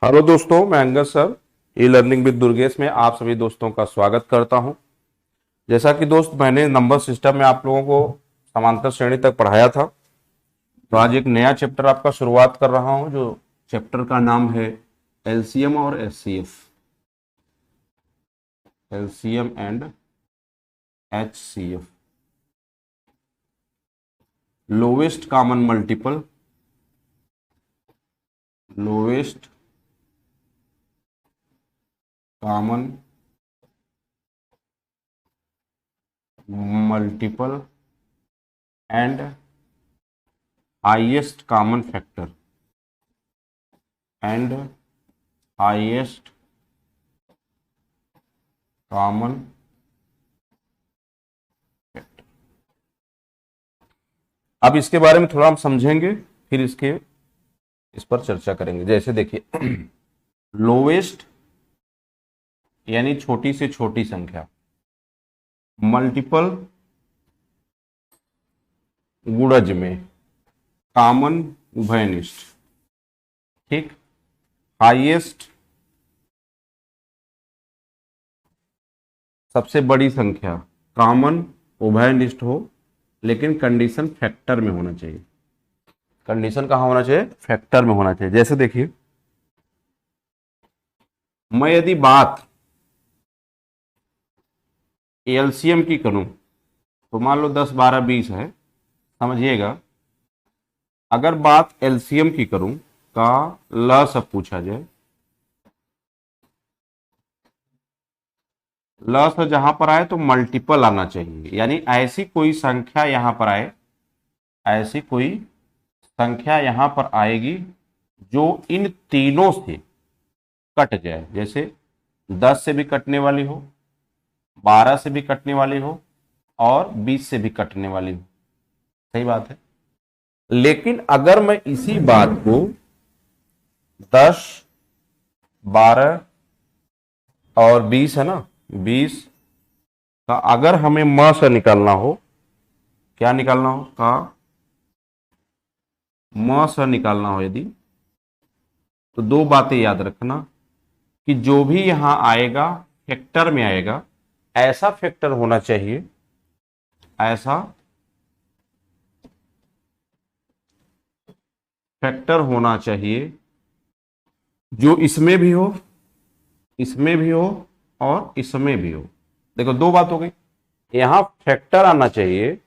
Hello दोस्तों, मैं Angad sir e learning with Durgesh में आप सभी दोस्तों का स्वागत करता हूं। जैसा कि दोस्त मैंने नंबर सिस्टम में आप लोगों को समांतर श्रेणी तक पढ़ाया था, तो आज एक नया चैप्टर आपका शुरुआत कर रहा हूं, जो चैप्टर का नाम है एलसीएम और HCF. LCM and HCF, lowest common multiple, lowest common multiple and highest common factor and highest common factor. अब इसके बारे में थोड़ा हम समझेंगे, फिर इस पर चर्चा करेंगे। जैसे देखिए, लोवेस्ट यानी छोटी से छोटी संख्या, मल्टीपल गुणज में, कॉमन उभयनिष्ठ, ठीक, हाईएस्ट सबसे बड़ी संख्या, कॉमन उभयनिष्ठ हो, लेकिन कंडीशन फैक्टर में होना चाहिए। कंडीशन कहां होना चाहिए? फैक्टर में होना चाहिए। जैसे देखिए, मैं यदि बात एलसीएम की करूं तो मान लो 10, 12, 20 है, समझिएगा। अगर बात एलसीएम की करूं का ल सब पूछा जाए, ल से जहां पर आए तो मल्टीपल आना चाहिए, यानी ऐसी कोई संख्या यहां पर आए, ऐसी कोई संख्या यहां पर आएगी जो इन तीनों से कट जाए। जैसे 10 से भी कटने वाली हो, 12 से भी कटने वाली हो, और 20 से भी कटने वाली हो। सही बात है। लेकिन अगर मैं इसी बात को 10, 12 और 20 है ना, 20 का अगर हमें म से निकालना हो, क्या निकालना हो? का म से निकालना हो यदि, तो दो बातें याद रखना कि जो भी यहां आएगा फैक्टर में आएगा, ऐसा फैक्टर होना चाहिए, ऐसा फैक्टर होना चाहिए जो इसमें भी हो, इसमें भी हो और इसमें भी हो। देखो, दो बात हो गई। यहां फैक्टर आना चाहिए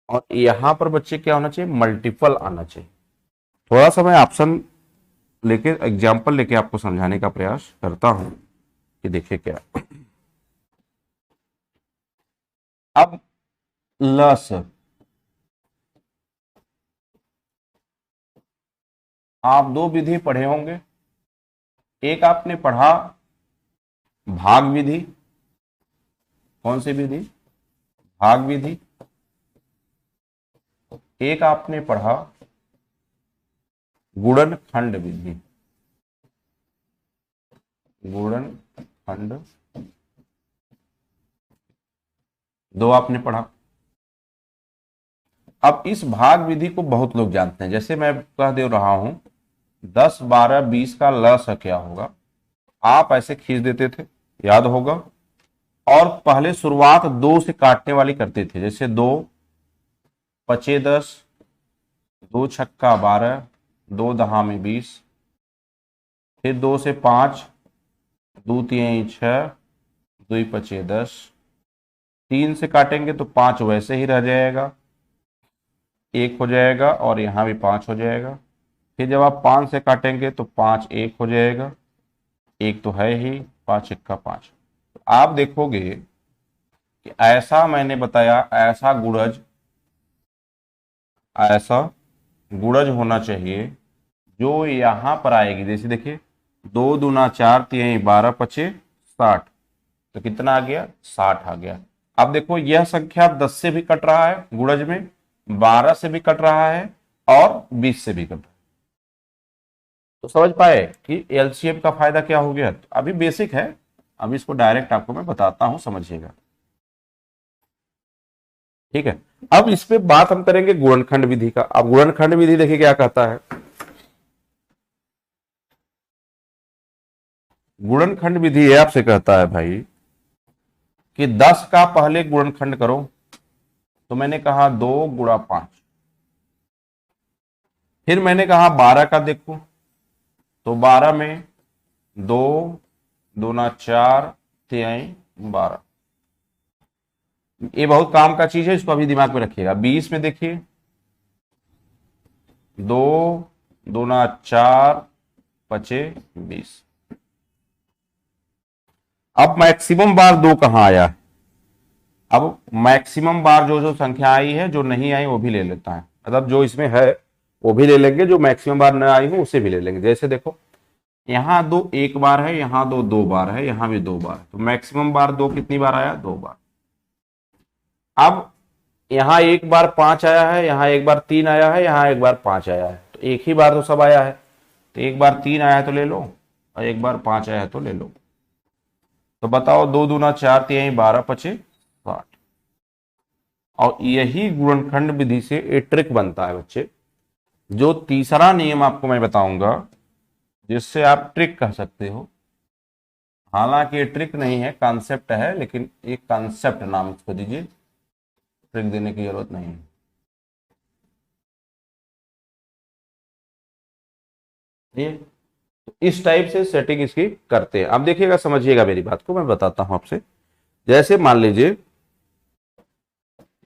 और यहां पर बच्चे क्या होना चाहिए? मल्टीपल आना चाहिए। थोड़ा सा मैं ऑप्शन लेके, एग्जाम्पल लेके आपको समझाने का प्रयास करता हूं कि देखिए क्या। अब लस, आप दो विधि पढ़े होंगे। एक आपने पढ़ा भाग विधि। कौन सी विधि? भाग विधि। एक आपने पढ़ा गुणनखंड विधि। गुणनखंड, दो आपने पढ़ा। अब इस भाग विधि को बहुत लोग जानते हैं। जैसे मैं कह दे रहा हूं 10, 12, 20 का लस क्या होगा, आप ऐसे खींच देते थे, याद होगा। और पहले शुरुआत दो से काटने वाली करते थे। जैसे 2 पचे 10, 2 छक्का 12, 2 दहा में 20, फिर 2 से 5, 2 तिहाई 6, 2 पचे 10, 3 से काटेंगे तो 5 वैसे ही रह जाएगा, 1 हो जाएगा, और यहां भी 5 हो जाएगा। फिर जब आप 5 से काटेंगे तो 5 1 हो जाएगा, एक तो है ही, 5 इक्का 5। तो आप देखोगे कि ऐसा मैंने बताया, ऐसा गुणज होना चाहिए जो यहां पर आएगी। जैसे देखिए, 2 दूना 4, 3 12, 25 60, तो कितना आ गया? 60 आ गया। अब देखो, यह संख्या 10 से भी कट रहा है गुणज में, 12 से भी कट रहा है, और 20 से भी कट रहा है। तो समझ पाए कि एलसीएम का फायदा क्या हो गया? तो अभी बेसिक है, अभी इसको डायरेक्ट आपको मैं बताता हूं, समझिएगा। ठीक है। अब इस पे बात हम करेंगे गुणनखंड विधि का। अब गुणनखंड विधि देखिए क्या कहता है। गुणनखंड विधि ये आपसे कहता है भाई कि 10 का पहले गुणनखंड करो, तो मैंने कहा 2 × 5। फिर मैंने कहा 12 का देखो, तो 12 में 2 दूना 4 तिहाई 12। ये बहुत काम का चीज है, इसको अभी दिमाग में रखिएगा। 20 में देखिए 2 दूना 4 पचे 20। अब मैक्सिमम बार 2 कहां आया है? अब मैक्सिमम बार जो जो संख्या आई है, जो नहीं आई वो भी ले लेता है, मतलब जो इसमें है वो भी ले लेंगे, जो मैक्सिमम बार न आई हो उसे भी ले लेंगे। जैसे देखो यहाँ 2 एक बार है, यहाँ 2 2 बार है, यहाँ भी 2 बार है, तो मैक्सिमम बार 2 कितनी बार आया? 2 बार। अब यहाँ एक बार 5 आया है, यहाँ एक बार 3 आया है, यहाँ एक बार 5 आया है, तो एक ही बार तो सब आया है। तो एक बार 3 आया है तो ले लो, और एक बार 5 आया है तो ले लो। तो बताओ 2 दूना 4 तिहाई 12 पचे 60। और यही गुणनखंड विधि से एक ट्रिक बनता है बच्चे। जो तीसरा नियम आपको मैं बताऊंगा, जिससे आप ट्रिक कह सकते हो, हालांकि ये ट्रिक नहीं है, कॉन्सेप्ट है, लेकिन एक कॉन्सेप्ट नाम इसको दीजिए, ट्रिक देने की जरूरत नहीं है। ये तो इस टाइप से सेटिंग इसकी करते हैं। अब देखिएगा, समझिएगा मेरी बात को, मैं बताता हूं आपसे। जैसे मान लीजिए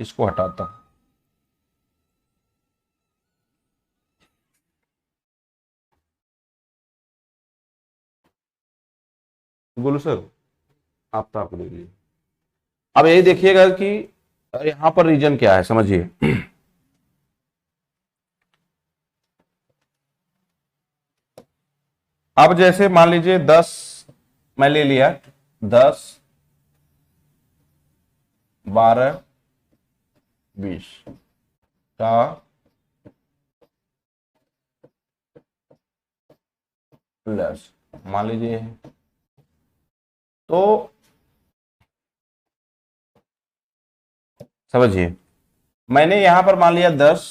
इसको हटाता हूं, बोलो सर, आप तो आपको दे दीजिए। अब ये देखिएगा कि यहां पर रीजन क्या है, समझिए। अब जैसे मान लीजिए 10 मैं ले लिया, 10 12 20 का प्लस मान लीजिए, तो समझिए मैंने यहां पर मान लिया 10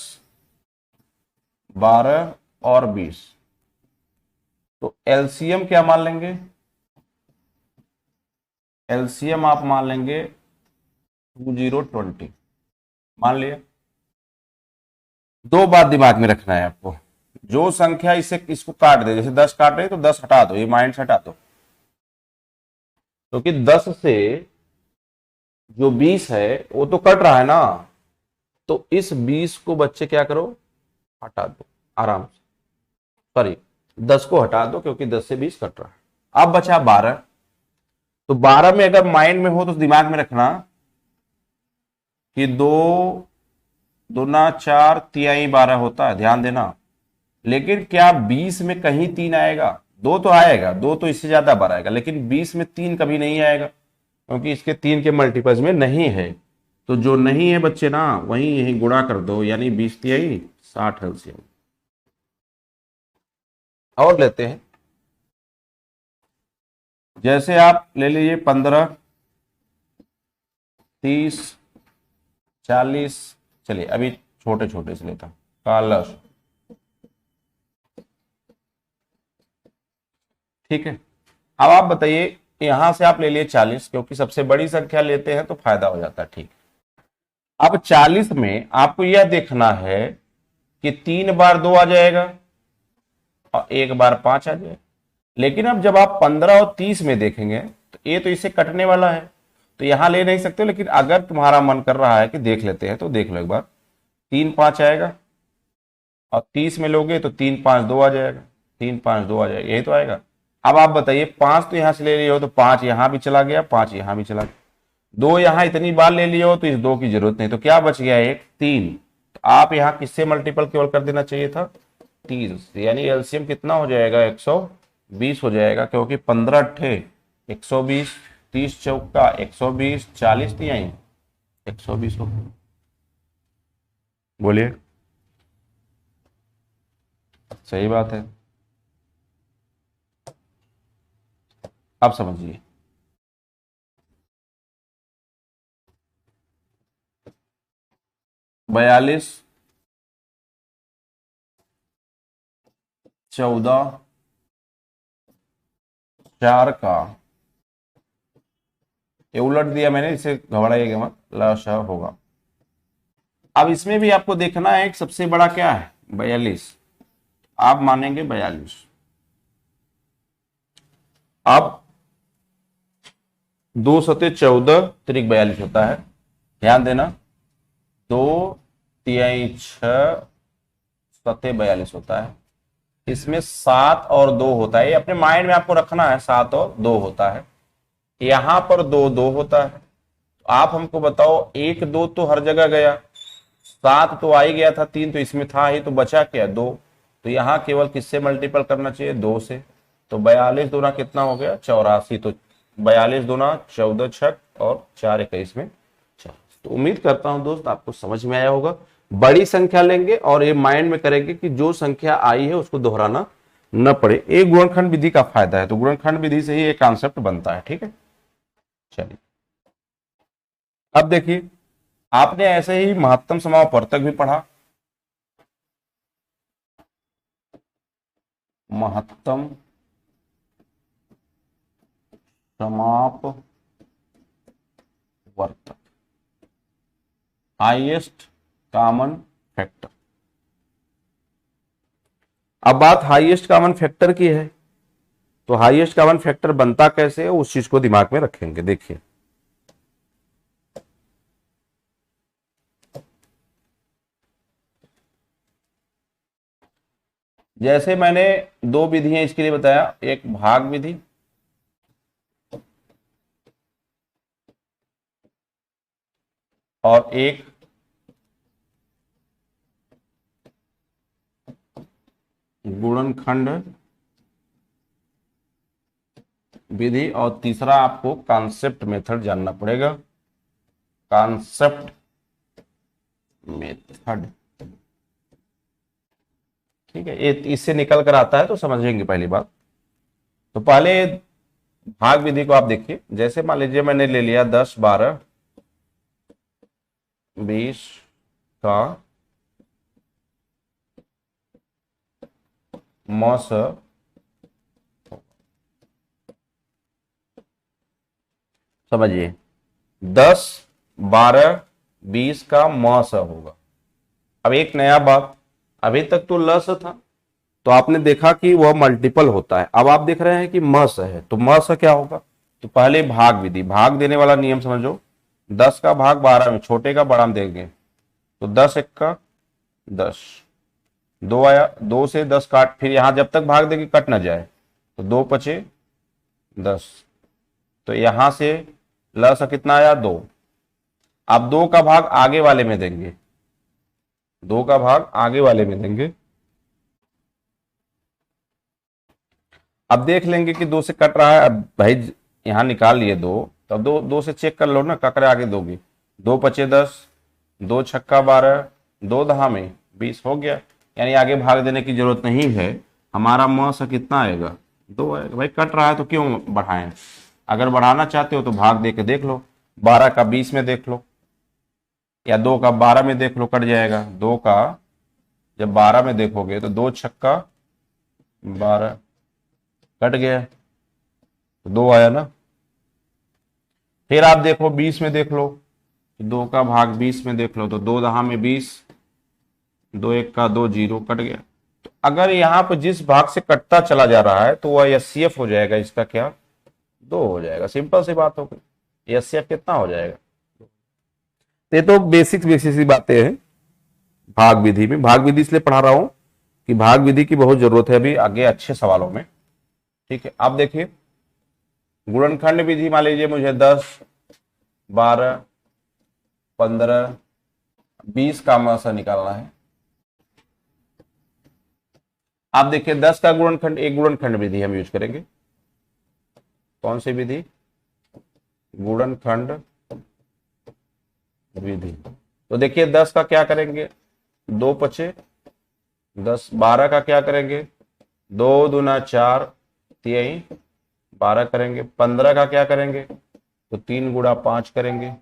12 और 20, तो एलसीएम क्या मान लेंगे? एलसीएम आप मान लेंगे 2020। मान लिया। दो बात दिमाग में रखना है आपको, जो संख्या इसे इसको काट दे, जैसे 10 काट रहे तो 10 हटा दो, ये माइंड से हटा दो, क्योंकि 10 से जो 20 है वो तो कट रहा है ना, तो इस 20 को बच्चे क्या करो, हटा दो आराम से। सॉरी, 10 को हटा दो, क्योंकि 10 से 20 कट रहा है। अब बचा 12, तो 12 में अगर माइंड में हो तो दिमाग में रखना कि 2 दूना 4 तिहाई 12 होता है, ध्यान देना। लेकिन क्या 20 में कहीं 3 आएगा? 2 तो आएगा, 2 तो इससे ज्यादा बार आएगा, लेकिन 20 में 3 कभी नहीं आएगा, क्योंकि इसके 3 के मल्टीपल्स में नहीं है। तो जो नहीं है बच्चे ना, वहीं यही गुणा कर दो, यानी 20 तिहाई 60 एलसीएम। और लेते हैं, जैसे आप ले लीजिए 15 30 40। चलिए अभी छोटे छोटे से लेता हूं, कालस, ठीक है। अब आप बताइए, यहां से आप ले लिए 40, क्योंकि सबसे बड़ी संख्या लेते हैं तो फायदा हो जाता है, ठीक। अब 40 में आपको यह देखना है कि 3 बार 2 आ जाएगा और 1 बार 5 आ जाएगा। लेकिन अब जब आप 15 और 30 में देखेंगे, तो ये तो इसे कटने वाला है, तो यहां ले नहीं सकते, लेकिन अगर तुम्हारा मन कर रहा है कि देख लेते हैं तो देख लो एक बार। 3 5 आएगा, और 30 में लोगे तो 3 5 2 आ जाएगा, 3 5 2 आ जाएगा, यही तो आएगा। अब आप बताइए, 5 तो यहां से ले लिए हो तो 5 यहां भी चला गया, 5 यहां भी चला गया, 2 यहां इतनी बार ले लिए हो तो इस 2 की जरूरत नहीं, तो क्या बच गया? एक 3। तो आप यहां किससे मल्टीपल केवल कर देना चाहिए था? 30, यानी एलसीएम कितना हो जाएगा? 120 हो जाएगा, क्योंकि 15 अट्ठे 120, 30 चौका 120, 40 तिहाई 120 हो। बोलिए, सही बात है। अब समझिए, 42 14 4 का, ये उलट दिया मैंने, इसे घबराइएगा मत, लश होगा। अब इसमें भी आपको देखना है, एक सबसे बड़ा क्या है 42, आप मानेंगे 42। अब 2 सते 14 त्रिक 42 होता है, ध्यान देना, 2 तिहाई 6 सते 42 होता है। इसमें 7 और 2 होता है, ये अपने माइंड में आपको रखना है, 7 और 2 होता है। यहां पर 2 2 होता है। तो आप हमको बताओ, 1 2 तो हर जगह गया, 7 तो आ ही गया था, 3 तो इसमें था ही, तो बचा क्या 2। तो यहां केवल किससे मल्टीपल करना चाहिए, 2 से। तो 42 दूना कितना हो गया 84। तो 42 दूना 14 छक और 4 21 में 4। तो उम्मीद करता हूं दोस्त आपको समझ में आया होगा। बड़ी संख्या लेंगे और ये माइंड में करेंगे कि जो संख्या आई है उसको दोहराना न पड़े। एक गुणनखंड विधि का फायदा है, तो गुणनखंड विधि से ही एक कॉन्सेप्ट बनता है। ठीक है, चलिए अब देखिए, आपने ऐसे ही महत्तम समापवर्तक भी पढ़ा। महत्तम समापवर्तक, हाईएस्ट कॉमन फैक्टर। अब बात हाईएस्ट कॉमन फैक्टर की है, तो हाईएस्ट कॉमन फैक्टर बनता कैसे है उस चीज को दिमाग में रखेंगे। देखिए, जैसे मैंने 2 विधियां इसके लिए बताया, एक भाग विधि और एक गुणनखंड विधि, और तीसरा आपको कॉन्सेप्ट मेथड जानना पड़ेगा। कॉन्सेप्ट मेथड, ठीक है, ये इससे निकल कर आता है, तो समझेंगे पहली बात। तो पहले भाग विधि को आप देखिए। जैसे मान लीजिए मैंने ले लिया 10 12 20 का मस, समझिए 10 12 20 का मस होगा। अब एक नया बात, अभी तक तो लस था, तो आपने देखा कि वह मल्टीपल होता है। अब आप देख रहे हैं कि मस है, तो मस क्या होगा। तो पहले भाग विधि, भाग देने वाला नियम समझो, 10 का भाग 12 में, छोटे का बड़ा में देंगे, तो 10 1 का 10, 2 आया, 2 से 10 काट, फिर यहां जब तक भाग देंगे कट ना जाए, तो 2 पचे 10, तो यहां से लस कितना आया 2। अब 2 का भाग आगे वाले में देंगे, 2 का भाग आगे वाले में देंगे, अब देख लेंगे कि 2 से कट रहा है। अब भाई यहां निकाल लिए 2, तब 2 से चेक कर लो ना, ककरे आगे दोगे, 2 पचे 10, 2 छक्का 12, 2 दहा में 20 हो गया। यानी आगे भाग देने की जरूरत नहीं है, हमारा मस कितना आएगा 2 आएगा। भाई कट रहा है तो क्यों बढ़ाएं, अगर बढ़ाना चाहते हो तो भाग दे के देख लो, 12 का 20 में देख लो, या 2 का 12 में देख लो, कट जाएगा। 2 का जब 12 में देखोगे तो 2 छक्का 12 कट गया, तो 2 आया ना। फिर आप देखो 20 में देख लो, 2 का भाग 20 में देख लो, तो 2 दहा में 20, 2 1 का 2 0 कट गया। तो अगर यहाँ पे जिस भाग से कटता चला जा रहा है तो वह एचसीएफ हो जाएगा, इसका क्या 2 हो जाएगा। सिंपल सी बात हो गई, एचसीएफ कितना हो जाएगा। ये तो बेसिक सी बातें हैं भाग विधि में। भाग विधि इसलिए पढ़ा रहा हूं कि भाग विधि की बहुत जरूरत है अभी आगे अच्छे सवालों में। ठीक है, अब देखिए गुणनखंड विधि, मान लीजिए मुझे 10 12 15 20 का मसा निकालना है। आप देखिए 10 का गुणनखंड, एक गुणनखंड विधि हम यूज करेंगे। कौन सी विधि, गुणनखंड विधि। तो देखिए 10 का क्या करेंगे, 2 पचे 10, 12 का क्या करेंगे, 2 दूना 4 तिहाई 12 करेंगे, 15 का क्या करेंगे, तो 3 गुणा 5 करेंगे,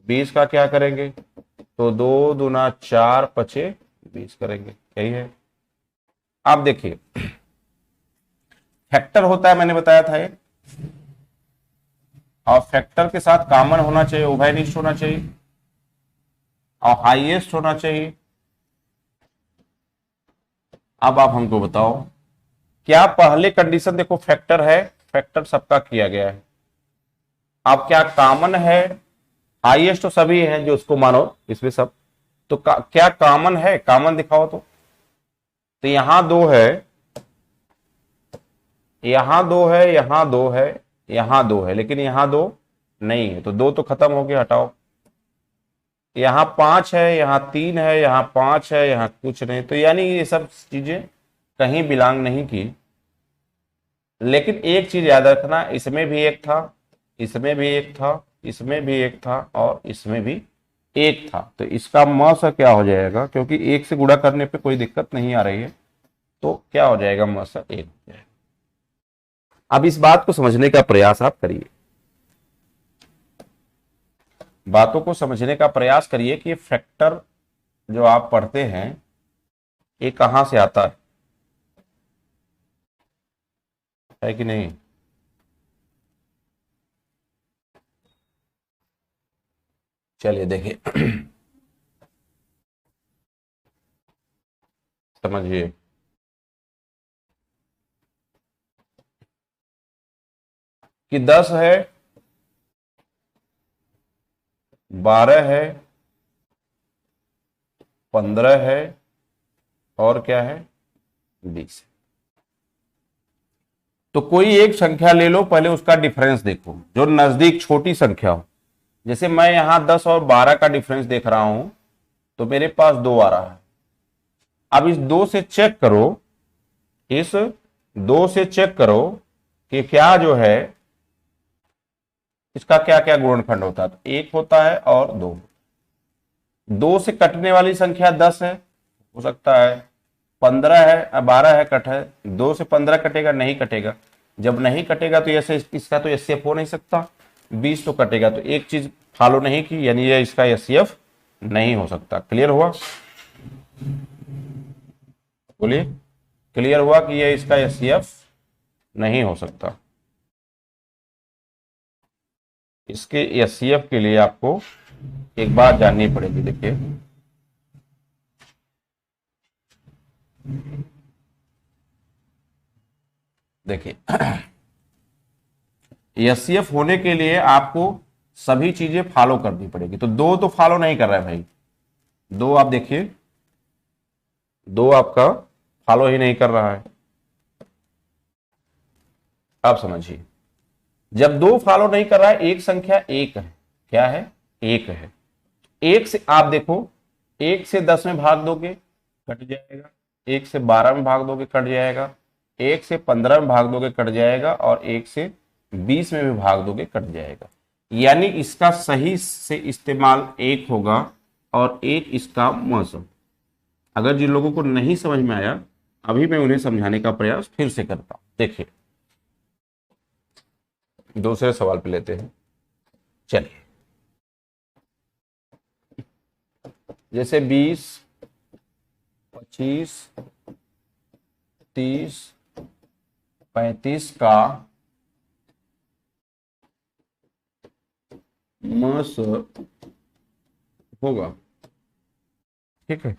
20 का क्या करेंगे, तो 2 दूना 4 पचे 20 करेंगे। यही है। आप देखिए फैक्टर होता है, मैंने बताया था ये, और फैक्टर के साथ कॉमन होना चाहिए, उभयनिष्ठ होना चाहिए और हाईएस्ट होना चाहिए। अब आप हमको बताओ, क्या पहले कंडीशन देखो फैक्टर है, फैक्टर सबका किया गया है। अब क्या कॉमन है, हाईएस्ट तो सभी है जो उसको मानो इसमें सब, तो क्या कॉमन है, कॉमन दिखाओ तो यहां दो है, यहां दो है, यहां दो है, यहां दो है, लेकिन यहां दो नहीं है, तो दो तो खत्म हो गया, हटाओ। यहां पांच है, यहां तीन है, यहां पांच है, यहां कुछ नहीं, तो यानी ये सब चीजें कहीं बिलोंग नहीं की। लेकिन एक चीज याद रखना, इसमें भी एक था, इसमें भी एक था, इसमें भी एक था और इसमें भी एक था, तो इसका म सा क्या हो जाएगा, क्योंकि एक से गुणा करने पे कोई दिक्कत नहीं आ रही है, तो क्या हो जाएगा, म सा एक हो जाएगा। अब इस बात को समझने का प्रयास आप करिए, बातों को समझने का प्रयास करिए कि फैक्टर जो आप पढ़ते हैं ये कहां से आता है कि नहीं। चलिए देखिए समझिए, कि 10 है, 12 है, 15 है और क्या है, 20 है। तो कोई एक संख्या ले लो, पहले उसका डिफरेंस देखो, जो नजदीक छोटी संख्या हो। जैसे मैं यहां 10 और 12 का डिफरेंस देख रहा हूं, तो मेरे पास 2 आ रहा है। अब इस 2 से चेक करो, इस 2 से चेक करो कि क्या जो है इसका क्या क्या गुणनखंड होता है, तो 1 होता है और 2। 2 से कटने वाली संख्या 10 है, हो सकता है 15 है, 12 है, कट है। 2 से 15 कटेगा, नहीं कटेगा। जब नहीं कटेगा तो ऐसे इसका तो एससीएफ हो नहीं सकता। 20 तो कटेगा, तो एक चीज फॉलो नहीं की, यानी ये इसका एससीएफ नहीं हो सकता। क्लियर हुआ, बोलिए, क्लियर हुआ कि ये इसका एससीएफ नहीं हो सकता। इसके एससीएफ के लिए आपको एक बात जाननी पड़ेगी। देखिए, देखिए एससीएफ होने के लिए आपको सभी चीजें फॉलो करनी पड़ेगी। तो 2 तो फॉलो नहीं कर रहा है भाई, 2 आप देखिए, 2 आपका फॉलो ही नहीं कर रहा है। आप समझिए, जब 2 फॉलो नहीं कर रहा है, एक संख्या एक है, क्या है, एक है। एक से आप देखो, 1 से 10 में भाग दोगे कट जाएगा, 1 से 12 में भाग दोगे कट जाएगा, 1 से 15 में भाग दोगे कट जाएगा और 1 से 20 में भी भाग दोगे कट जाएगा। यानी इसका सही से इस्तेमाल 1 होगा और 1 इसका मौसम। अगर जिन लोगों को नहीं समझ में आया, अभी मैं उन्हें समझाने का प्रयास फिर से करता हूं। देखिए, दूसरे सवाल पे लेते हैं। चलिए, जैसे 20, 25, 30, 35 का मस होगा, ठीक है।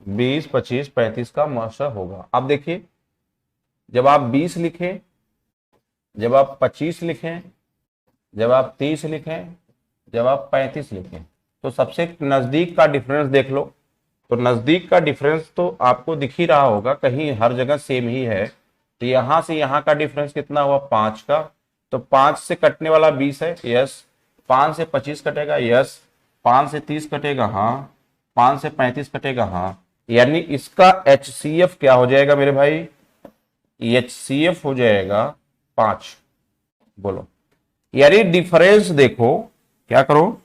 20, 25, 35 का मस होगा। अब देखिए, जब आप 20 लिखें, जब आप 25 लिखें, जब आप 30 लिखें, जब आप 35 लिखें, तो सबसे नजदीक का डिफरेंस देख लो। तो नजदीक का डिफरेंस तो आपको दिख ही रहा होगा, कहीं हर जगह सेम ही है। तो यहां से यहां का डिफरेंस कितना हुआ, 5 का। तो 5 से कटने वाला 20 है, यस। 5 से 25 कटेगा, यस। 5 से 30 कटेगा, हाँ। 5 से 35 कटेगा, हाँ। यानी इसका एचसीएफ क्या हो जाएगा मेरे भाई, एचसीएफ हो जाएगा 5। बोलो, यानी डिफरेंस देखो, क्या करो,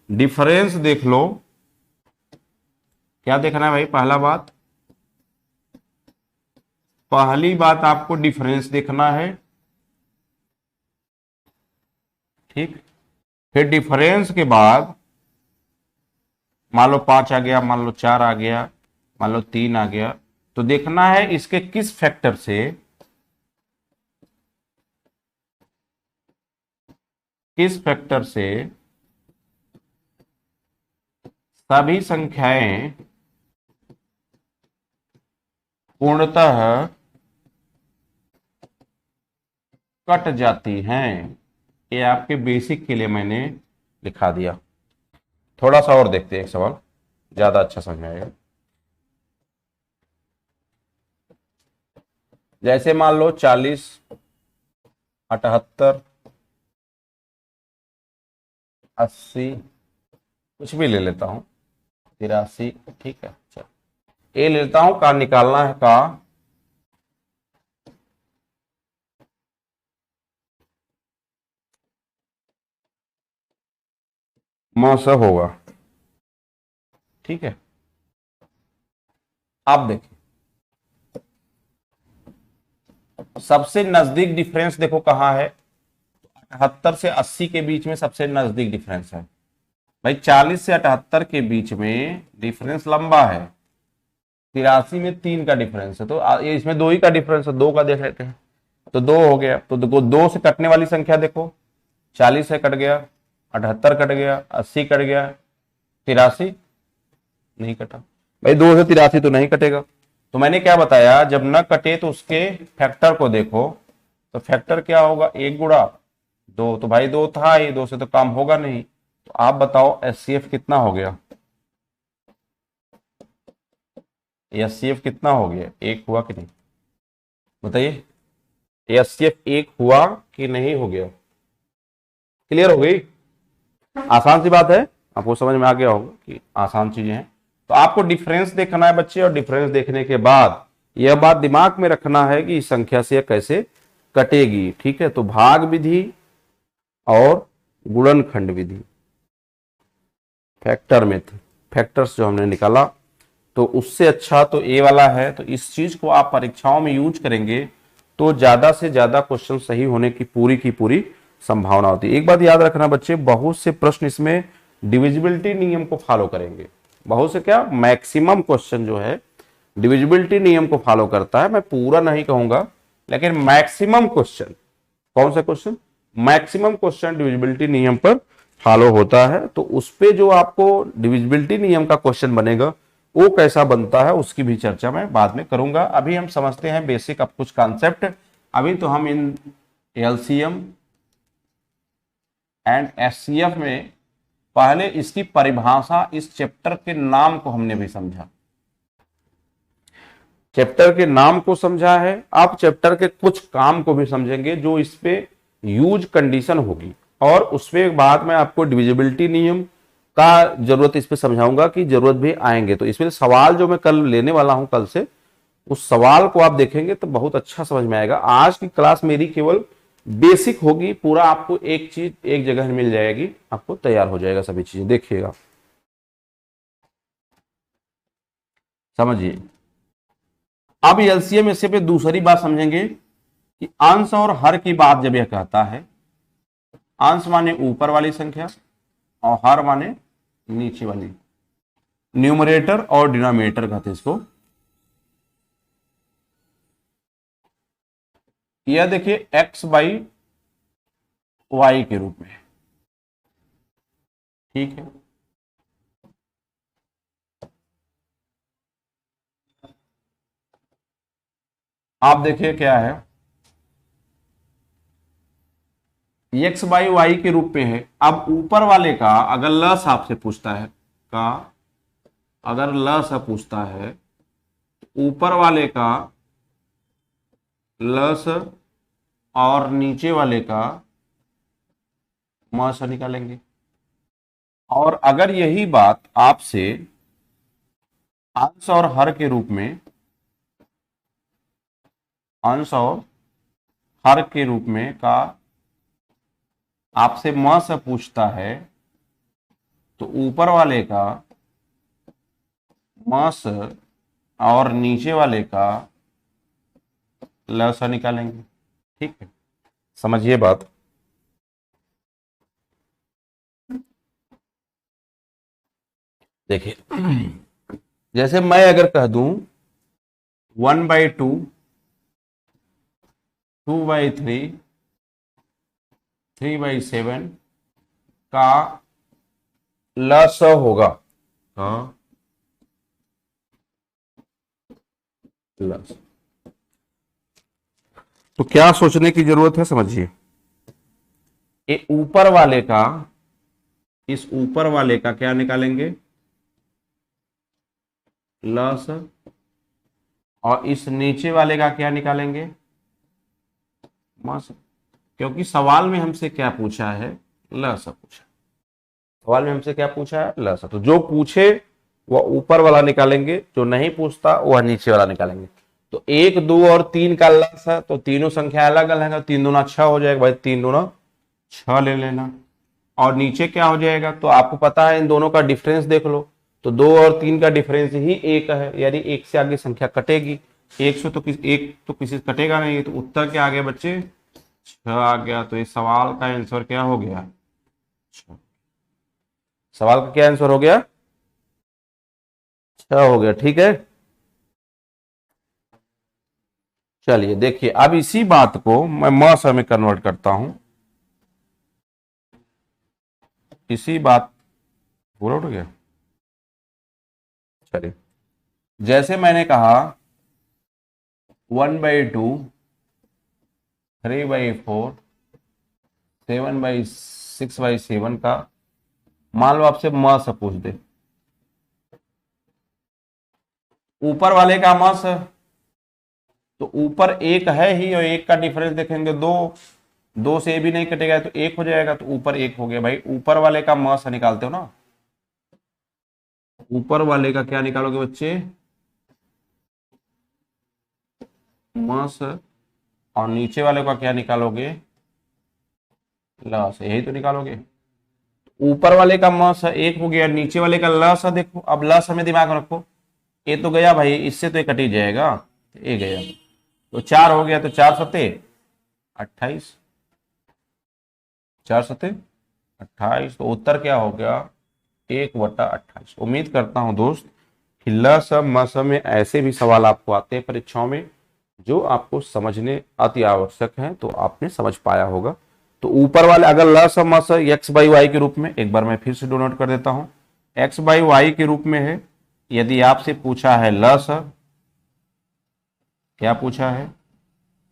डिफरेंस देख लो। क्या देखना है भाई, पहला बात, पहली बात आपको डिफरेंस देखना है, ठीक। फिर डिफरेंस के बाद मान लो 5 आ गया, मान लो 4 आ गया, मान लो 3 आ गया, तो देखना है इसके किस फैक्टर से किस फैक्टर से सभी संख्याएं पूर्णतः कट जाती हैं। ये आपके बेसिक के लिए मैंने लिखा दिया। थोड़ा सा और देखते हैं एक सवाल, ज्यादा अच्छा समझ में आएगा। जैसे मान लो 40, 78, 80, कुछ भी ले लेता हूं, 83, ठीक है। चलो ए लेता हूं, का निकालना है का म से होगा, ठीक है। आप देखिए सबसे नजदीक डिफरेंस देखो कहां है, 78 से 80 के बीच में सबसे नजदीक डिफरेंस है भाई। 40 से 78 के बीच में डिफरेंस लंबा है, 83 में 3 का डिफरेंस है, तो ये इसमें 2 ही का डिफरेंस है, 2 का देख लेते हैं। तो 2 हो गया, तो देखो 2 से कटने वाली संख्या देखो, 40 से कट गया, 78 कट गया, 80 कट गया, 83 नहीं कटा भाई। 2 से 83 तो नहीं कटेगा। तो मैंने क्या बताया, जब न कटे तो उसके फैक्टर को देखो। तो फैक्टर क्या होगा, 1 गुणा 2, तो भाई 2 था ही, 2 से तो काम होगा नहीं। तो आप बताओ एचसीएफ कितना हो गया, एचसीएफ कितना हो गया, 1 हुआ कि नहीं, बताइए। एचसीएफ 1 हुआ कि नहीं हो गया, क्लियर हो गई। आसान सी बात है, आपको समझ में आ गया होगा कि आसान चीजें हैं। तो आपको डिफरेंस देखना है बच्चे, और डिफरेंस देखने के बाद यह बात दिमाग में रखना है कि इस संख्या से यह कैसे कटेगी, ठीक है। तो भाग विधि और गुणनखंड विधि, फैक्टर मेथड, फैक्टर्स जो हमने निकाला, तो उससे अच्छा तो ए वाला है। तो इस चीज को आप परीक्षाओं में यूज करेंगे तो ज्यादा से ज्यादा क्वेश्चन सही होने की पूरी संभावना होती है। एक बात याद रखना बच्चे, बहुत से प्रश्न इसमें डिविजिबिलिटी नियम को फॉलो करेंगे। बहुत से क्या, मैक्सिमम क्वेश्चन जो है डिविजिबिलिटी नियम को फॉलो करता है। मैं पूरा नहीं कहूंगा, लेकिन मैक्सिमम क्वेश्चन, कौन सा क्वेश्चन, मैक्सिमम क्वेश्चन डिविजिबिलिटी नियम पर फॉलो होता है। तो उस पे जो आपको डिविजिबिलिटी नियम का क्वेश्चन बनेगा वो कैसा बनता है उसकी भी चर्चा मैं बाद में करूंगा। अभी हम समझते हैं बेसिक अब कुछ कॉन्सेप्ट। अभी तो हम इन एलसीएम एंड एचसीएफ में पहले इसकी परिभाषा, इस चैप्टर के नाम को हमने भी समझा, चैप्टर के नाम को समझा है। आप चैप्टर के कुछ काम को भी समझेंगे जो इस पे यूज कंडीशन होगी, और उसके बाद मैं आपको डिविजिबिलिटी नियम का जरूरत इस पे समझाऊंगा कि जरूरत भी आएंगे। तो इसमें सवाल जो मैं कल लेने वाला हूं, कल से उस सवाल को आप देखेंगे तो बहुत अच्छा समझ में आएगा। आज की क्लास मेरी केवल बेसिक होगी, पूरा आपको एक चीज एक जगह मिल जाएगी, आपको तैयार हो जाएगा सभी चीजें, देखिएगा, समझिए। अब एलसीएम इससे पे दूसरी बात समझेंगे कि अंश और हर की बात जब यह कहता है, अंश माने ऊपर वाली संख्या और हर माने नीचे वाली, न्यूमरेटर और डिनोमिनेटर कहते हैं इसको। यह देखिए x बाई वाई के रूप में, ठीक है। आप देखिए क्या है, एक्स बाई वाई के रूप में है। अब ऊपर वाले का अगर लस आपसे पूछता है, का अगर लस पूछता है, ऊपर वाले का लस और नीचे वाले का मस निकालेंगे। और अगर यही बात आपसे अंश और हर के रूप में, अंश और हर के रूप में का आपसे म से पूछता है, तो ऊपर वाले का म से और नीचे वाले का ल से निकालेंगे, ठीक है। समझिए बात। देखिए जैसे मैं अगर कह दूं 1/2, 2/3, 3/7, का लस होगा। हाँ, लस। तो क्या सोचने की जरूरत है, समझिए। ये ऊपर वाले का, इस ऊपर वाले का क्या निकालेंगे, लस, और इस नीचे वाले का क्या निकालेंगे, मस। क्योंकि सवाल में हमसे क्या पूछा है, लस पूछा। सवाल में हमसे क्या पूछा है, लस। तो जो पूछे वह ऊपर वाला निकालेंगे, जो नहीं पूछता वह नीचे वाला निकालेंगे। तो 1, 2 और 3 का लस है, तो तीनों संख्या अलग अलग है, 3 दूना 6 हो जाएगा भाई, 3 दूना 6 ले लेना। और नीचे क्या हो जाएगा, तो आपको पता है इन दोनों का डिफरेंस देख लो, तो 2 और 3 का डिफरेंस ही 1 है, यानी 1 से आगे संख्या कटेगी। 1 तो किसी से कटेगा नहीं, तो उत्तर क्या आ गया बच्चे, 6 आ गया। तो इस सवाल का आंसर क्या हो गया, 6। सवाल का क्या आंसर हो गया, 6 हो गया। ठीक है, चलिए देखिए, अब इसी बात को मैं मास में कन्वर्ट करता हूं। इसी बात, पूरा उठ गया, चलिए। जैसे मैंने कहा 1/2, 3/4, 7/6/7 का, मान लो आपसे मास पूछ दे, ऊपर वाले का मास, तो ऊपर 1 है ही, और 1 का डिफरेंस देखेंगे 2, 2 से भी नहीं कटेगा तो 1 हो जाएगा, तो ऊपर 1 हो गया भाई। ऊपर वाले का मास निकालते हो ना, ऊपर वाले का क्या निकालोगे बच्चे, मास, और नीचे वाले का क्या निकालोगे, लस, यही तो निकालोगे। ऊपर वाले का मास 1 हो गया, नीचे वाले का लस है, देखो अब लस हमें दिमाग में रखो, ये तो गया भाई, इससे तो ये कट ही जाएगा, ये गया, तो 4 हो गया, तो 4×7 = 28, 4×7 = 28। तो उत्तर क्या हो गया, 1/28। उम्मीद करता हूं दोस्त कि लसम मसम में ऐसे भी सवाल आपको आते हैं परीक्षाओं में, जो आपको समझने अति आवश्यक है, तो आपने समझ पाया होगा। तो ऊपर वाले अगर लसम मस x/y के रूप में, एक बार मैं फिर से डोनोट कर देता हूं, x/y के रूप में है। यदि आपसे पूछा है लस, क्या पूछा है,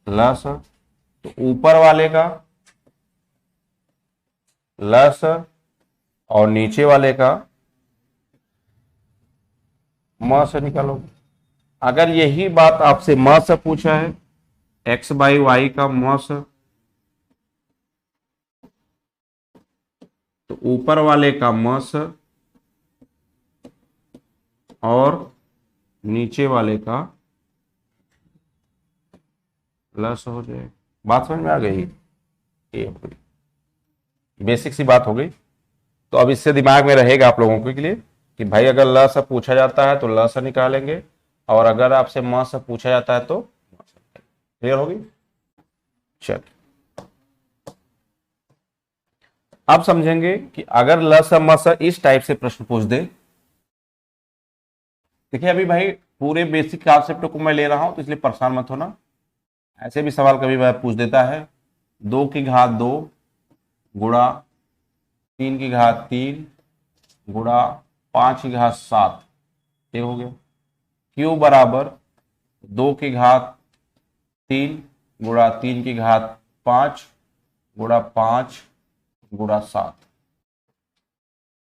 लस, तो ऊपर वाले का लस और नीचे वाले का म से निकालो। अगर यही बात आपसे म से पूछा है, x/y का म से, तो ऊपर वाले का म से और नीचे वाले का लस हो जाए। बात समझ में आ गई, ये बेसिक सी बात हो गई। तो अब इससे दिमाग में रहेगा आप लोगों के लिए कि भाई अगर ल से पूछा जाता है तो ल से निकालेंगे, और अगर आपसे म से पूछा जाता है तो, क्लियर होगी। चल, अब समझेंगे कि अगर ल से म से इस टाइप से प्रश्न पूछ दे। देखिए अभी भाई पूरे बेसिक कॉन्सेप्ट को मैं ले रहा हूं, तो इसलिए परेशान मत होना। ऐसे भी सवाल कभी वह पूछ देता है, 2 की घात 2 गुणा 3 की घात 3 गुणा 5 की घात 7, ये हो गया। क्यू बराबर 2 की घात 3 गुणा 3 की घात 5 गुणा 5 गुणा 7।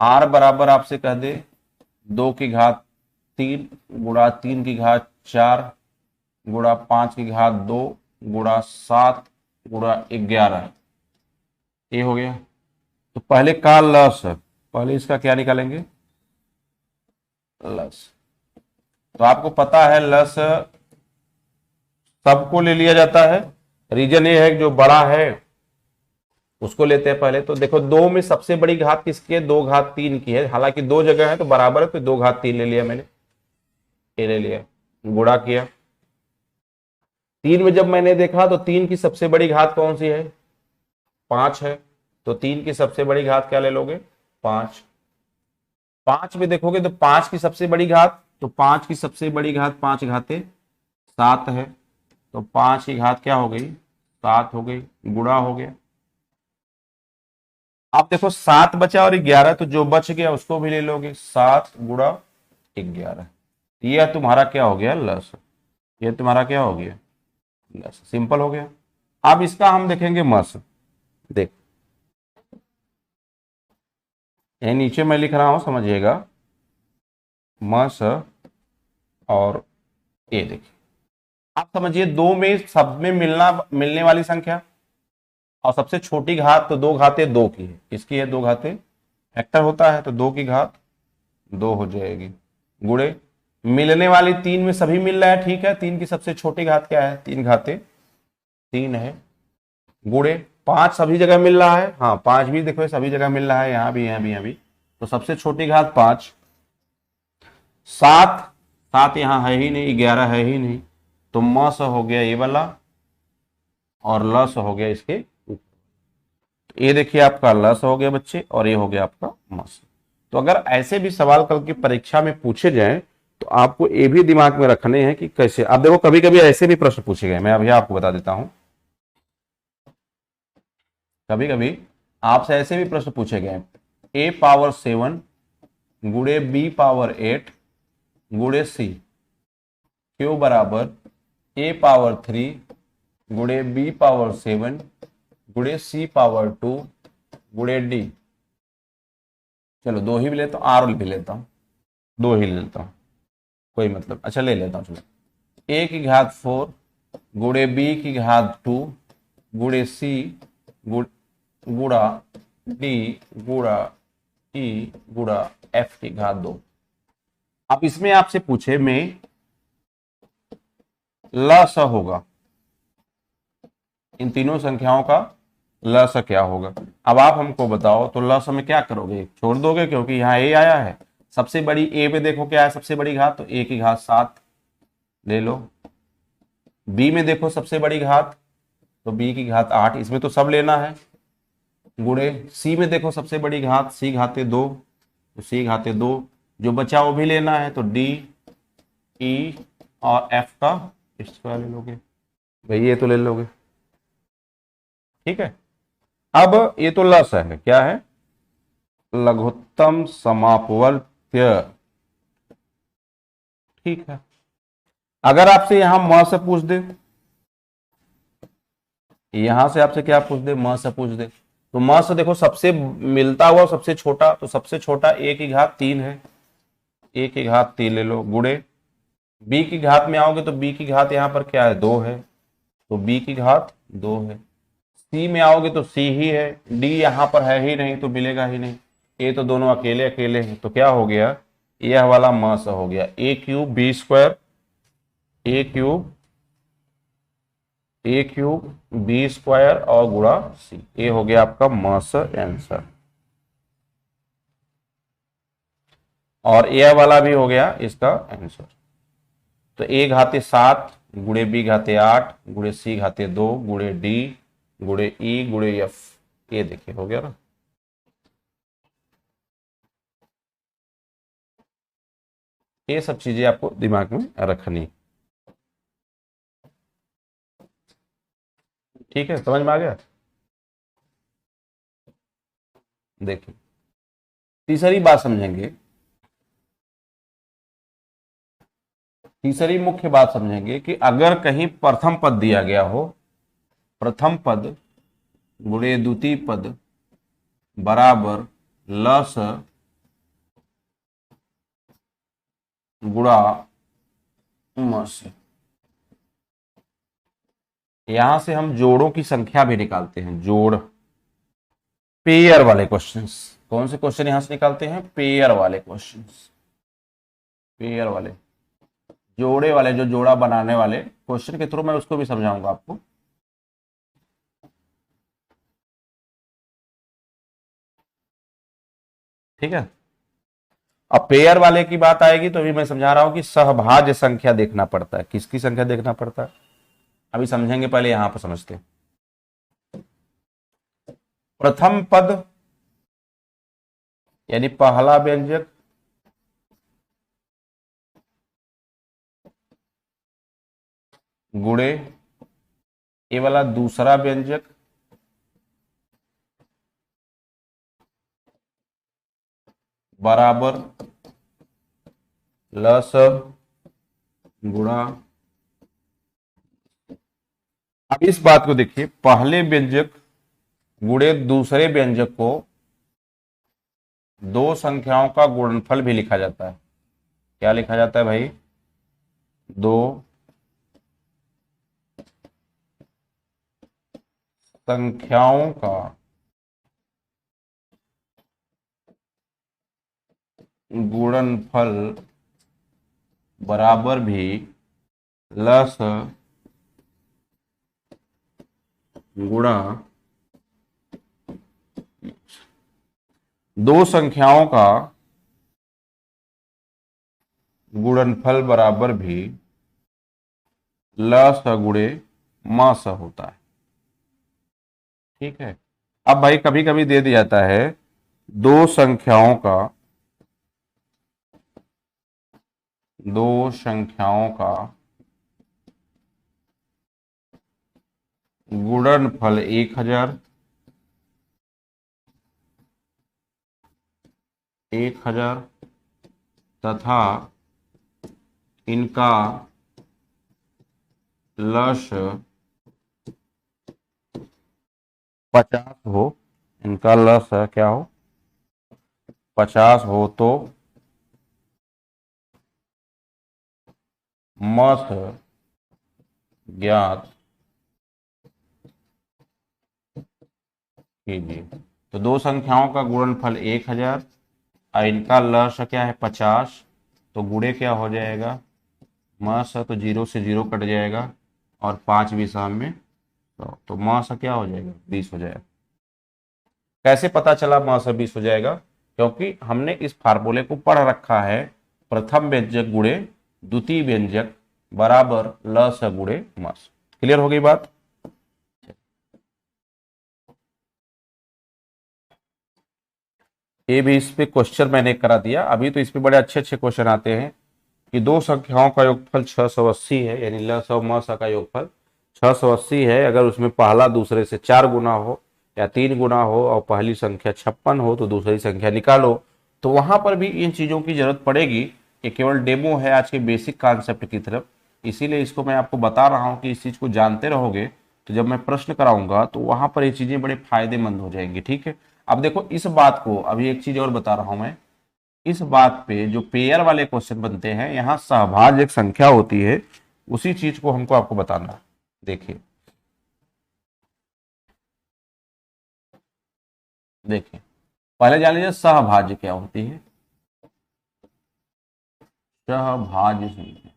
आर बराबर आपसे कह दे 2 की घात 3 गुणा 3 की घात 4 गुणा 5 की घात 2 गुणा 7 गुणा 11, ये हो गया। तो पहले का लस, पहले इसका क्या निकालेंगे, लस। तो आपको पता है लस सबको ले लिया जाता है, रीजन ये है कि जो बड़ा है उसको लेते हैं पहले। तो देखो 2 में सबसे बड़ी घात किसकी है, 2 घात 3 की है, हालांकि 2 जगह है तो बराबर है, तो 2 घात 3 ले लिया मैंने, ये ले लिया, गुणा किया। 3 में जब मैंने देखा तो 3 की सबसे बड़ी घात कौन सी है, 5 है, तो 3 की सबसे बड़ी घात क्या ले लोगे, 5। 5 में देखोगे तो 5 की सबसे बड़ी घात, तो 5 की सबसे बड़ी घात 5 घाते 7 है, तो 5 की घात क्या हो गई, 7 हो गई, गुणा हो गया। आप देखो 7 बचा और 11, तो जो बच गया उसको भी ले लोगे, 7 गुणा 11। यह तुम्हारा क्या हो गया, लस। ये तुम्हारा क्या हो गया, लस। सिंपल हो गया। अब इसका हम देखेंगे मस। देख, ये नीचे मैं लिख रहा हूं, समझिएगा। मस और ये देखिए, आप समझिए दो में, सब में मिलने वाली संख्या, और सबसे छोटी घात तो दो घाते दो की है, इसकी है दो घाते, फैक्टर होता है तो दो की घात दो हो जाएगी, गुणे मिलने वाली तीन में सभी मिल रहा है, ठीक है, तीन की सबसे छोटी घात क्या है, तीन घाते तीन है, गुणे पांच सभी जगह मिल रहा है, हाँ पांच भी देखो सभी जगह मिल रहा है, यहां भी यहां भी यहां भी, तो सबसे छोटी घात पांच, सात, सात यहां है ही नहीं, 11 है ही नहीं, तो मस हो गया ये वाला और लस हो गया इसके ऊपर। तो ये देखिए आपका लस हो गया बच्चे, और ये हो गया आपका मस। तो अगर ऐसे भी सवाल कल की परीक्षा में पूछे जाएं तो आपको ये भी दिमाग में रखने हैं कि कैसे। आप देखो कभी कभी ऐसे भी प्रश्न पूछे गए, मैं अभी आपको बता देता हूं, कभी कभी आपसे ऐसे भी प्रश्न पूछे गए, ए पावर 7 गुणे बी पावर 8 गुणे सी, क्यू बराबर ए पावर 3 गुणे बी पावर 7 गुणे सी पावर 2 गुणे डी। चलो दो ही भी लेता हूँ, आर भी लेता हूँ, दो ही ले लेता हूँ, कोई मतलब, अच्छा ले लेता हूँ, चलो ए की घात 4 गुणे बी की घात 2 गुणे सी गुणा डी गुणा ई गुणा एफ की घात 2। अब इसमें आपसे पूछे में लस होगा, इन तीनों संख्याओं का लस क्या होगा। अब आप हमको बताओ, तो लस में क्या करोगे, छोड़ दोगे क्योंकि यहाँ ए आया है, सबसे बड़ी ए पे देखो क्या है सबसे बड़ी घात, तो ए की घात 7 ले लो। बी में देखो सबसे बड़ी घात, तो बी की घात 8, इसमें तो सब लेना है, गुणे सी में देखो सबसे बड़ी घात, सी घाते 2, तो सी घाते 2, जो बचा वो भी लेना है, तो डी ई और एफ का स्क्वायर ले लोगे, भाई ये तो ले लोगे, ठीक है। अब ये तो लस है, क्या है, लघुत्तम समापवर्त्य, ठीक है। अगर आपसे यहां म से पूछ दे, यहां से आपसे क्या पूछ दे, म से पूछ दे, तो म से देखो सबसे मिलता हुआ सबसे छोटा, तो सबसे छोटा ए की घात 3 है, ए की घात 3 ले लो, गुणे बी की घात में आओगे तो बी की घात यहां पर क्या है, 2 है, तो बी की घात 2 है। सी में आओगे तो सी ही है, डी यहां पर है ही नहीं तो मिलेगा ही नहीं, ए तो दोनों अकेले अकेले हैं, तो क्या हो गया, यह वाला मास हो गया ए क्यूब बी स्क्वायर, ए क्यूब ए क्यूब बी स्क्वायर और गुणा सी, ये हो गया आपका मास आंसर। और यह वाला भी हो गया इसका आंसर। तो ए घाते 7 गुणे बी घाते 8 गुणे सी घाते 2 गुणे डी गुणे ई गुणे एफ, ये देखिए हो गया ना। ये सब चीजें आपको दिमाग में रखनी, ठीक है, समझ में आ गया। देखिए तीसरी बात समझेंगे, तीसरी मुख्य बात समझेंगे कि अगर कहीं प्रथम पद दिया गया हो, प्रथम पद गुणे द्वितीय पद बराबर लस गुणा मस, यहां से हम जोड़ों की संख्या भी निकालते हैं, जोड़ पेयर वाले क्वेश्चंस, कौन से क्वेश्चन यहां से निकालते हैं, पेयर वाले क्वेश्चंस, पेयर वाले जोड़े वाले, जो जोड़ा बनाने वाले क्वेश्चन के थ्रू मैं उसको भी समझाऊंगा आपको। ठीक है, अब पेयर वाले की बात आएगी तो अभी मैं समझा रहा हूं कि सहभाज्य संख्या देखना पड़ता है, किसकी संख्या देखना पड़ता है, अभी समझेंगे, पहले यहां पर समझते हैं। प्रथम पद यानी पहला व्यंजक गुणे ये वाला दूसरा व्यंजक बराबर लस गुणा। अब इस बात को देखिए, पहले व्यंजक गुणे दूसरे व्यंजक को दो संख्याओं का गुणनफल भी लिखा जाता है। क्या लिखा जाता है भाई? दो संख्याओं का गुणनफल बराबर भी लस गुणा। दो संख्याओं का गुणनफल बराबर भी ल स गुणे म स होता है। ठीक है। अब भाई कभी कभी दे दिया जाता है दो संख्याओं का गुणनफल 1000 तथा इनका लस 50 हो। इनका लस क्या हो? 50 हो तो मस ज्ञात कीजिए। तो दो संख्याओं का गुणनफल 1000 और इनका लस क्या है? 50। तो गुणे क्या हो जाएगा? मस तो 0 से 0 कट जाएगा और 5 भी सामने, तो मस क्या हो जाएगा? 20 हो जाएगा। कैसे पता चला मस 20 हो जाएगा? क्योंकि हमने इस फार्मूले को पढ़ रखा है, प्रथम व्यंजक गुणे द्वितीय व्यंजक बराबर ल स गुणे मस। क्लियर हो गई बात? ये भी इस पे क्वेश्चन मैंने करा दिया। अभी तो इस पे बड़े अच्छे अच्छे क्वेश्चन आते हैं कि दो संख्याओं का योगफल 680 है, यानी ल स म स का योगफल 680 है। अगर उसमें पहला दूसरे से 4 गुना हो या 3 गुना हो और पहली संख्या 56 हो तो दूसरी संख्या निकालो। तो वहां पर भी इन चीजों की जरूरत पड़ेगी। ये केवल डेमो है आज के बेसिक कॉन्सेप्ट की तरफ, इसीलिए इसको मैं आपको बता रहा हूं कि इस चीज को जानते रहोगे तो जब मैं प्रश्न कराऊंगा तो वहां पर ये चीजें बड़े फायदेमंद हो जाएंगी। ठीक है। अब देखो इस बात को, अभी एक चीज और बता रहा हूं मैं, इस बात पे जो पेयर वाले क्वेश्चन बनते हैं, यहां सहभाज्य एक संख्या होती है, उसी चीज को हमको आपको बताना है। देखिए देखिए, पहले जान लीजिए सहभाज्य क्या होती है। सहभाज्य संख्या,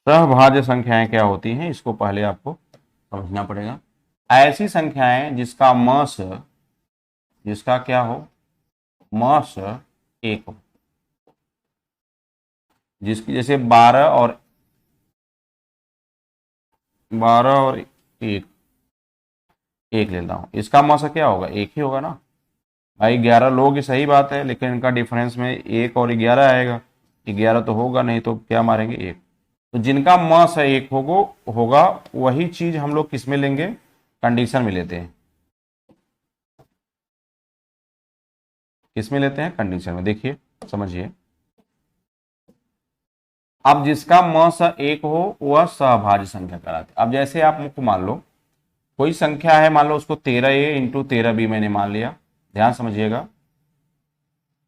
सहभाज्य संख्याएं क्या होती हैं, इसको पहले आपको समझना पड़ेगा। ऐसी संख्याएं जिसका मस, जिसका क्या हो? मस 1 हो। जिसकी जैसे 12 और 1 लेता हूं, इसका मस क्या होगा? 1 ही होगा ना भाई। 11 लोग, सही बात है, लेकिन इनका डिफरेंस में 1 और 11 आएगा। 11 तो होगा नहीं, तो क्या मारेंगे? 1। तो जिनका मस 1 होगा वही चीज हम लोग किस में लेंगे? कंडीशन में लेते हैं। किस में लेते हैं? कंडीशन में। देखिए समझिए, अब जिसका मस 1 हो वह सहभाज्य संख्या कहलाती है। अब जैसे आप मुझको मान लो कोई संख्या है, मान लो उसको 13a इंटू 13b मैंने मान लिया, ध्यान समझिएगा,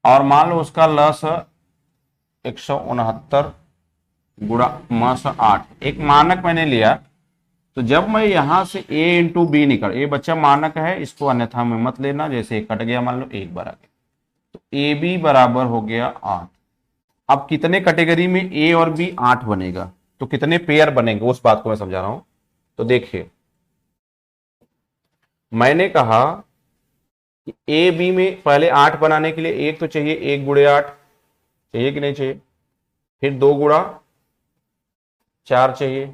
और मान लो उसका लस 169 गुणा मस 8, एक मानक मैंने लिया। तो जब मैं यहां से a इंटू बी निकल, ये बच्चा मानक है, इसको अन्यथा में मत लेना, जैसे कट गया मान लो 1 बार आ गया, तो ए बी बराबर हो गया 8। अब कितने कैटेगरी में ए और बी? 8 बनेगा। तो कितने पेयर बनेंगे उस बात को मैं समझा रहा हूं। तो देखिए मैंने कहा कि ए बी में पहले 8 बनाने के लिए एक तो चाहिए, 1 गुणे 8 चाहिए कि नहीं चाहिए? फिर 2 गुणा 4 चाहिए,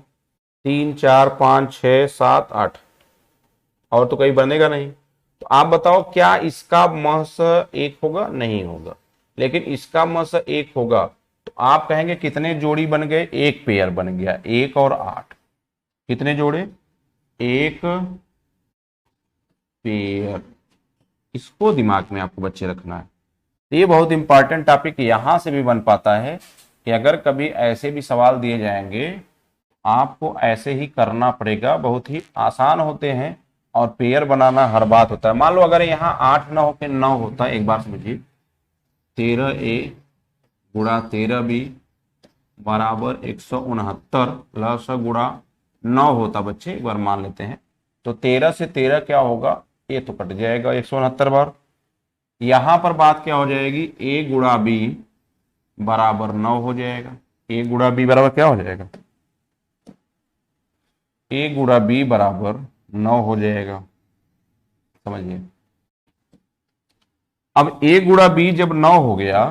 3 4 5 6 7 8, और तो कहीं बनेगा नहीं। तो आप बताओ क्या इसका महस 1 होगा? नहीं होगा। लेकिन इसका महस 1 होगा तो आप कहेंगे कितने जोड़ी बन गए? 1 पेयर बन गया, 1 और 8। कितने जोड़े, एक पेयर। इसको दिमाग में आपको बच्चे रखना है। ये बहुत इंपॉर्टेंट टॉपिक यहां से भी बन पाता है कि अगर कभी ऐसे भी सवाल दिए जाएंगे आपको ऐसे ही करना पड़ेगा, बहुत ही आसान होते हैं और पेयर बनाना हर बात होता है। मान लो अगर यहाँ 8 ना होकर 9 होता है, एक बार समझिए 13A गुणा 13B बराबर 169 प्लस गुणा 9 होता बच्चे, एक बार मान लेते हैं तो 13 से 13 क्या होगा, ये तो कट जाएगा 169 बार। यहां पर बात क्या हो जाएगी, A गुणा B बराबर 9 हो जाएगा। A गुणा B बराबर क्या हो जाएगा, A गुणा B बराबर 9 हो जाएगा, समझिए। अब A गुणा B जब 9 हो गया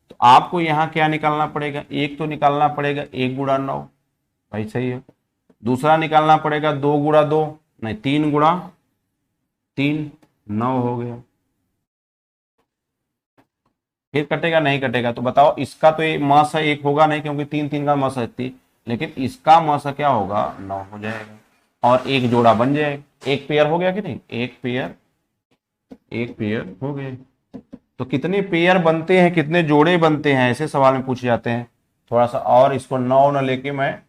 तो आपको यहां क्या निकालना पड़ेगा, एक तो निकालना पड़ेगा 1 गुणा 9, भाई सही है। दूसरा निकालना पड़ेगा 2 गुणा 2, नहीं 3 गुणा 3, 9 हो गया। फिर कटेगा नहीं कटेगा, तो बताओ इसका तो ये मस है, एक होगा नहीं क्योंकि 3 3 का मस है 3, लेकिन इसका मस क्या होगा 9 हो जाएगा और एक जोड़ा बन जाएगा। एक पेयर हो गया कि नहीं, एक पेयर हो गए। तो कितने पेयर बनते हैं, कितने जोड़े बनते हैं, ऐसे सवाल में पूछे जाते हैं। थोड़ा सा और इसको 9 न लेके मैं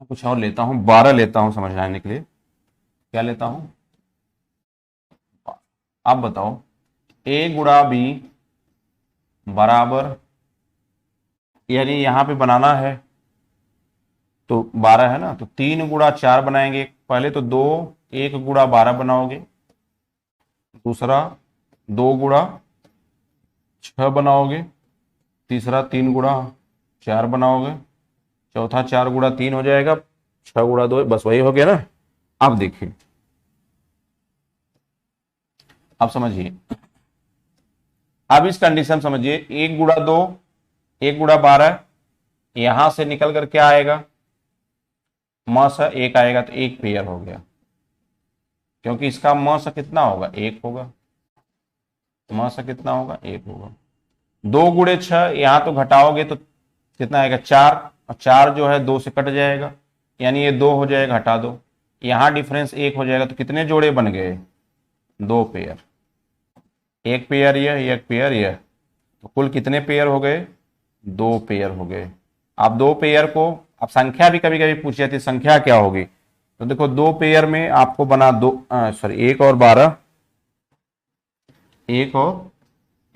कुछ और लेता हूं, 12 लेता हूं समझाने के लिए। क्या लेता हूं, आप बताओ A गुणा B बराबर, यानी यहां पे बनाना है तो 12 है ना, तो 3 गुणा 4 बनाएंगे पहले, तो 2 1 गुणा 12 बनाओगे, दूसरा 2 गुणा 6 बनाओगे, तीसरा 3 गुणा 4 बनाओगे, चौथा 4 गुणा 3 हो जाएगा, 6 गुणा 2, बस वही हो गया ना। अब देखिए, अब समझिए, अब इस कंडीशन समझिए, 1 गुणा 2 1 गुणा 12, यहां से निकल कर क्या आएगा, मस एक आएगा, तो एक पेयर हो गया क्योंकि इसका मस कितना होगा, एक होगा, मस कितना होगा, एक होगा। 2 गुणे 6, यहां तो घटाओगे तो कितना आएगा 4, और 4 जो है 2 से कट जाएगा, यानी ये 2 हो जाएगा, हटा दो, यहां डिफरेंस 1 हो जाएगा, तो कितने जोड़े बन गए, 2 पेयर। एक पेयर यह, एक पेयर यह, तो कुल कितने पेयर हो गए, 2 पेयर हो गए। आप 2 पेयर को, अब संख्या भी कभी कभी पूछी जाती है, संख्या क्या होगी, तो देखो 2 पेयर में आपको बना 2 सॉरी 1 और 12, 1 और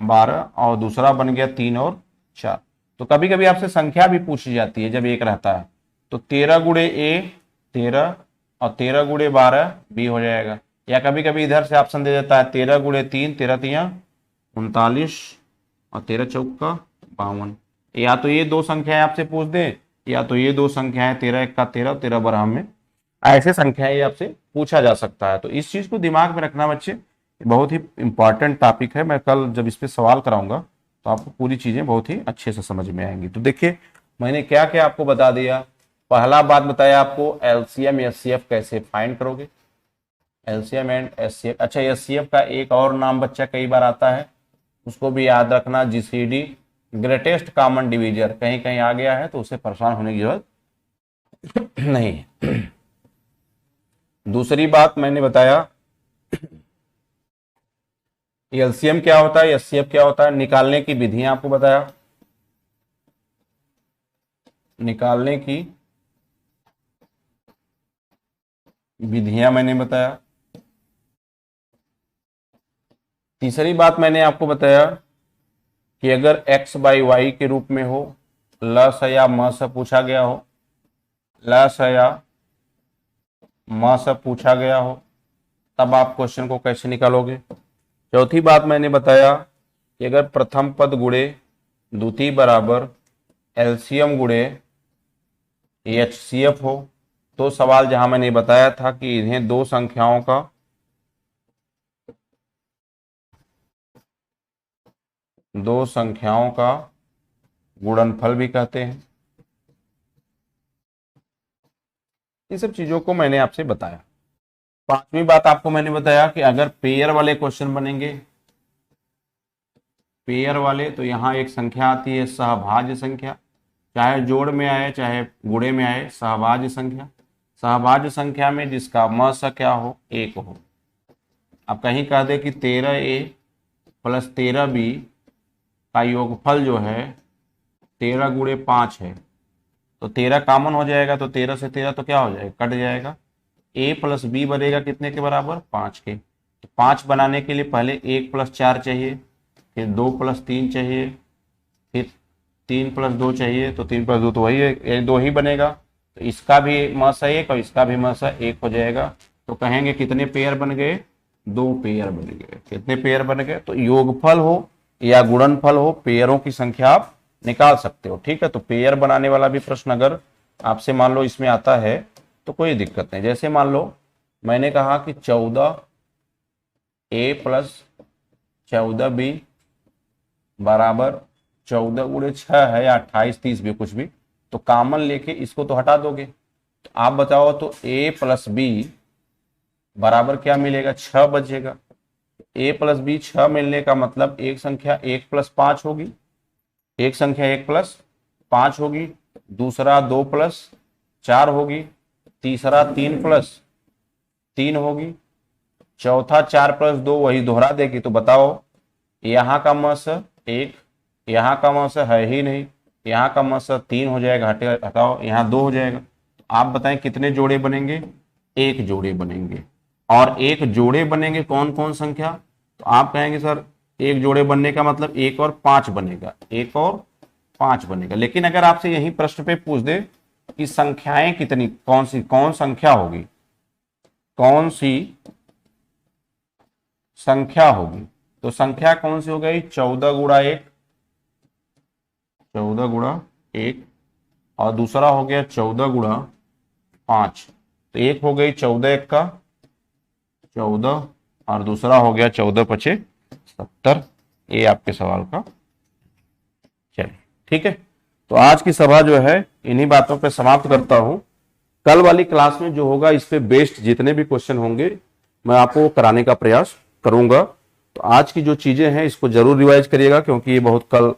12 और दूसरा बन गया 3 और 4। तो कभी कभी आपसे संख्या भी पूछी जाती है जब एक रहता है, तो 13 गुणे A 13 और 13 गुणे 12 B हो जाएगा। या कभी कभी इधर से ऑप्शन दे देता है 13 गुणे 3 13 3 39 और 13 चौका 52। या तो ये दो संख्याएं आपसे पूछ दे, या तो ये दो संख्याएं 13 1 का 13 13 12 में, ऐसे संख्याएं आपसे पूछा जा सकता है। तो इस चीज को दिमाग में रखना बच्चे, बहुत ही इंपॉर्टेंट टॉपिक है। मैं कल जब इस पे सवाल कराऊंगा तो आपको पूरी चीजें बहुत ही अच्छे से समझ में आएंगी। तो देखिए मैंने क्या क्या आपको बता दिया। पहला बात बताया आपको एलसीएम एचसीएफ कैसे फाइंड करोगे, एलसीएम एंड एचसीएफ। अच्छा एचसीएफ का एक और नाम बच्चा कई बार आता है, उसको भी याद रखना, जीसीडी ग्रेटेस्ट कॉमन डिवीजर, कहीं कहीं आ गया है तो उससे परेशान होने की जरूरत नहीं है। दूसरी बात मैंने बताया एलसीएम क्या होता है, एचसीएफ क्या होता है, निकालने की विधियां आपको बताया, निकालने की विधियां मैंने बताया। तीसरी बात मैंने आपको बताया कि अगर x बाई वाई के रूप में हो, लस या म से पूछा गया हो, लस या म से पूछा गया हो, तब आप क्वेश्चन को कैसे निकालोगे। चौथी बात मैंने बताया कि अगर प्रथम पद गुणे द्वितीय बराबर एलसीएम गुणे एचसीएफ हो, तो सवाल जहां मैंने बताया था कि इन्हें दो संख्याओं का गुणनफल भी कहते हैं। इन सब चीजों को मैंने आपसे बताया। पांचवी बात आपको मैंने बताया कि अगर पेयर वाले क्वेश्चन बनेंगे, पेयर वाले, तो यहां एक संख्या आती है सहभाज्य संख्या, चाहे जोड़ में आए चाहे गुणे में आए, सहभाज्य संख्या। सहभाज्य संख्या में जिसका मस क्या हो, 1 हो। अब कहीं कह दे कि 13A प्लस 13B का योगफल जो है 13 गुणे 5 है, तो 13 कॉमन हो जाएगा, तो 13 से 13 तो क्या हो जाएगा, कट जाएगा। A प्लस बी बनेगा कितने के बराबर, 5 के। तो 5 बनाने के लिए पहले 1 प्लस 4 चाहिए, फिर 2 प्लस 3 चाहिए, फिर 3 प्लस 2 चाहिए, तो 3 प्लस 2 तो वही है, 2 ही बनेगा। तो इसका भी मस है 1 और इसका भी मस है 1 हो जाएगा। तो कहेंगे कितने पेयर बन गए, 2 पेयर बन गए। कितने पेयर बन गए, तो योगफल हो या गुणनफल हो, पेयरों की संख्या आप निकाल सकते हो। ठीक है, तो पेयर बनाने वाला भी प्रश्न अगर आपसे मान लो इसमें आता है तो कोई दिक्कत नहीं। जैसे मान लो मैंने कहा कि 14A प्लस 14B बराबर 14 गुणे 6 है, या 28 30 भी कुछ भी, तो कॉमन लेके इसको तो हटा दोगे। तो आप बताओ, तो A प्लस बी बराबर क्या मिलेगा, 6 बचेगा। A प्लस बी 6 मिलने का मतलब एक संख्या 1 प्लस 5 होगी, एक संख्या 1 प्लस 5 होगी, दूसरा 2 प्लस 4 होगी, तीसरा 3 प्लस 3 होगी, चौथा 4 प्लस 2 वही दोहरा देगी। तो बताओ यहाँ का मस 1, यहाँ का मस है ही नहीं, यहाँ का मस 3 हो जाएगा, हटाओ यहाँ 2 हो जाएगा। तो आप बताएं कितने जोड़े बनेंगे, 1 जोड़े बनेंगे। और 1 जोड़े बनेंगे कौन कौन संख्या, तो आप कहेंगे सर 1 जोड़े बनने का मतलब 1 और 5 बनेगा, 1 और 5 बनेगा। लेकिन अगर आपसे यही प्रश्न पे पूछ दे कि संख्याएं कितनी, कौन संख्या होगी, कौन सी संख्या होगी, तो संख्या कौन सी हो गई, 14 गुणा 1, 14 गुणा 1, और दूसरा हो गया 14 गुणा 5। तो एक हो गई 14 1 का 14, और दूसरा हो गया 14 पचे 70। ये आपके सवाल का। चलिए ठीक है, तो आज की सभा जो है इन्हीं बातों पे समाप्त करता हूं। कल वाली क्लास में जो होगा इस पे बेस्ड जितने भी क्वेश्चन होंगे मैं आपको कराने का प्रयास करूंगा। तो आज की जो चीजें हैं इसको जरूर रिवाइज करिएगा, क्योंकि ये बहुत कल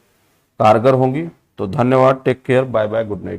कारगर होंगी। तो धन्यवाद, take care, bye bye, good night.